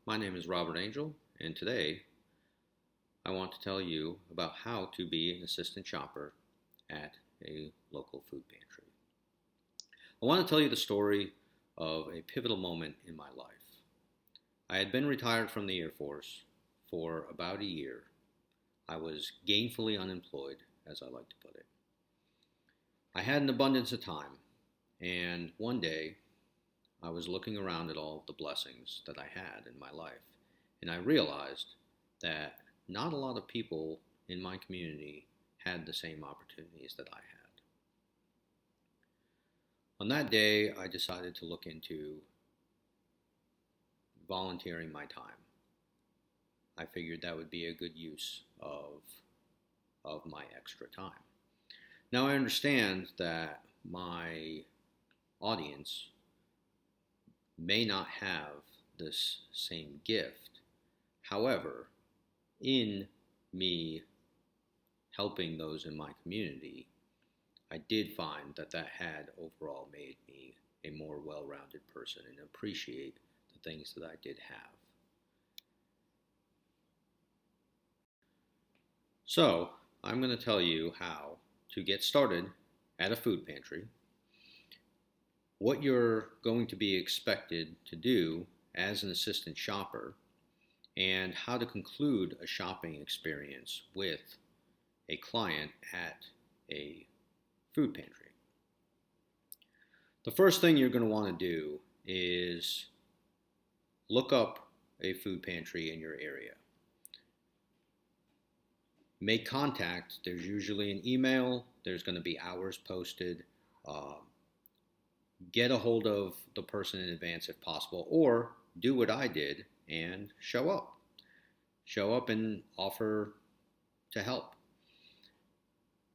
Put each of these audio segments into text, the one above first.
My name is Robert Angel, and today I want to tell you about how to be an assistant shopper at a local food pantry. I want to tell you the story of a pivotal moment in my life. I had been retired from the Air Force for about a year. I was gainfully unemployed, as I like to put it. I had an abundance of time, and one day I was looking around at all the blessings that I had in my life, and I realized that not a lot of people in my community had the same opportunities that I had. On that day, I decided to look into volunteering my time. I figured that would be a good use of my extra time. Now, I understand that my audience may not have this same gift. However, in me helping those in my community, I did find that had overall made me a more well-rounded person and appreciate the things that I did have. So, I'm going to tell you how to get started at a food pantry, what you're going to be expected to do as an assistant shopper, and how to conclude a shopping experience with a client at a food pantry. The first thing you're going to want to do is look up a food pantry in your area. Make contact. There's usually an email. There's going to be hours posted. Get a hold of the person in advance if possible, or do what I did and show up. Show up and offer to help.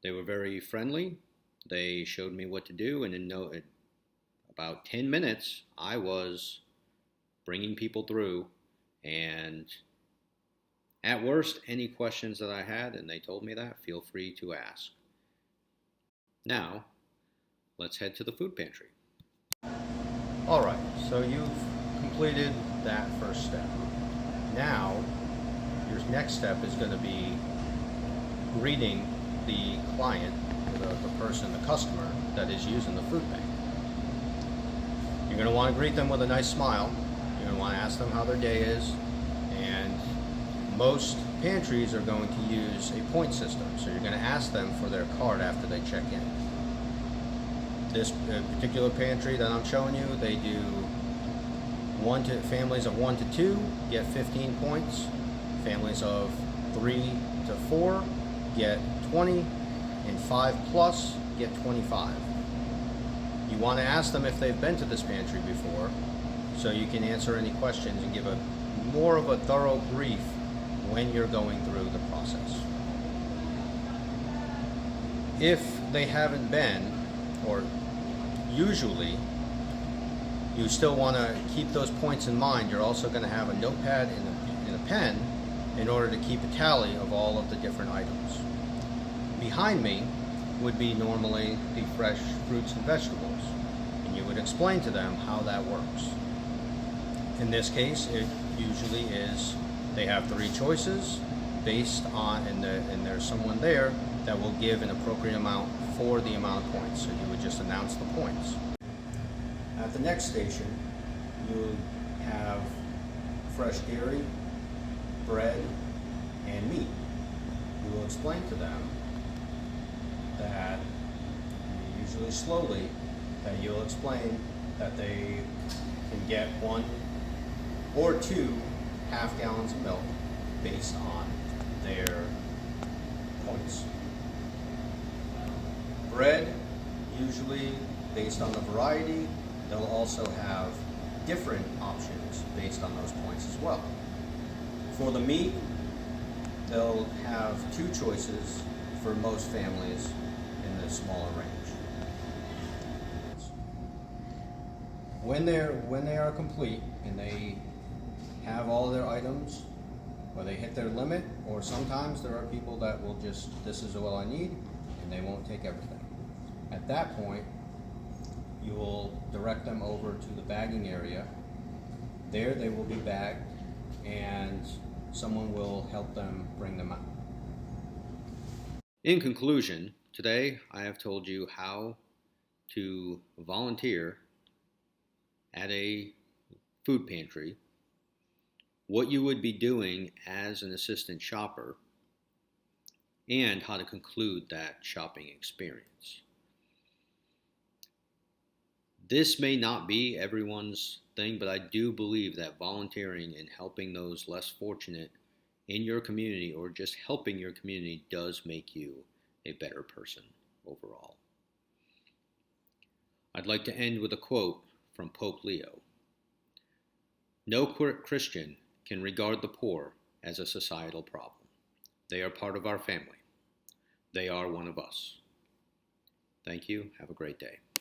They were very friendly. They showed me what to do, and in about 10 minutes, I was bringing people through, and at worst, any questions that I had, and they told me that, feel free to ask. Now, let's head to the food pantry. Alright, so you've completed that first step. Now, your next step is going to be greeting the client, the person, the customer that is using the food bank. You're going to want to greet them with a nice smile. You're going to want to ask them how their day is, and most pantries are going to use a point system, so you're going to ask them for their card after they check in. This particular pantry that I'm showing you, they do families of 1 to 2 get 15 points, families of 3 to 4 get 20, and 5 plus get 25. You want to ask them if they've been to this pantry before, so you can answer any questions and give more of a thorough brief when you're going through the process. If they haven't been, or usually, you still want to keep those points in mind. You're also going to have a notepad and a pen in order to keep a tally of all of the different items. Behind me would be normally the fresh fruits and vegetables, and you would explain to them how that works. In this case, it usually is they have 3 choices based on, and there's someone there that will give an appropriate amount for the amount of points, so you would just announce the points. At the next station, you would have fresh dairy, bread, and meat. You will explain to them that, usually slowly, that you'll explain that they can get 1 or 2 half gallons of milk based on their points. Bread, usually based on the variety, they'll also have different options based on those points as well. For the meat, they'll have 2 choices for most families in the smaller range. When they are complete and they have all their items, or they hit their limit, or sometimes there are people that will just, this is all I need, and they won't take everything. At that point, you will direct them over to the bagging area. There they will be bagged chance, someone will help them bring them out. In conclusion, today I have told you how to volunteer at a food pantry, what you would be doing as an assistant shopper, and how to conclude that shopping experience. This may not be everyone's thing, but I do believe that volunteering and helping those less fortunate in your community or just helping your community does make you a better person overall. I'd like to end with a quote from Pope Leo. No Christian can regard the poor as a societal problem. They are part of our family. They are one of us. Thank you. Have a great day.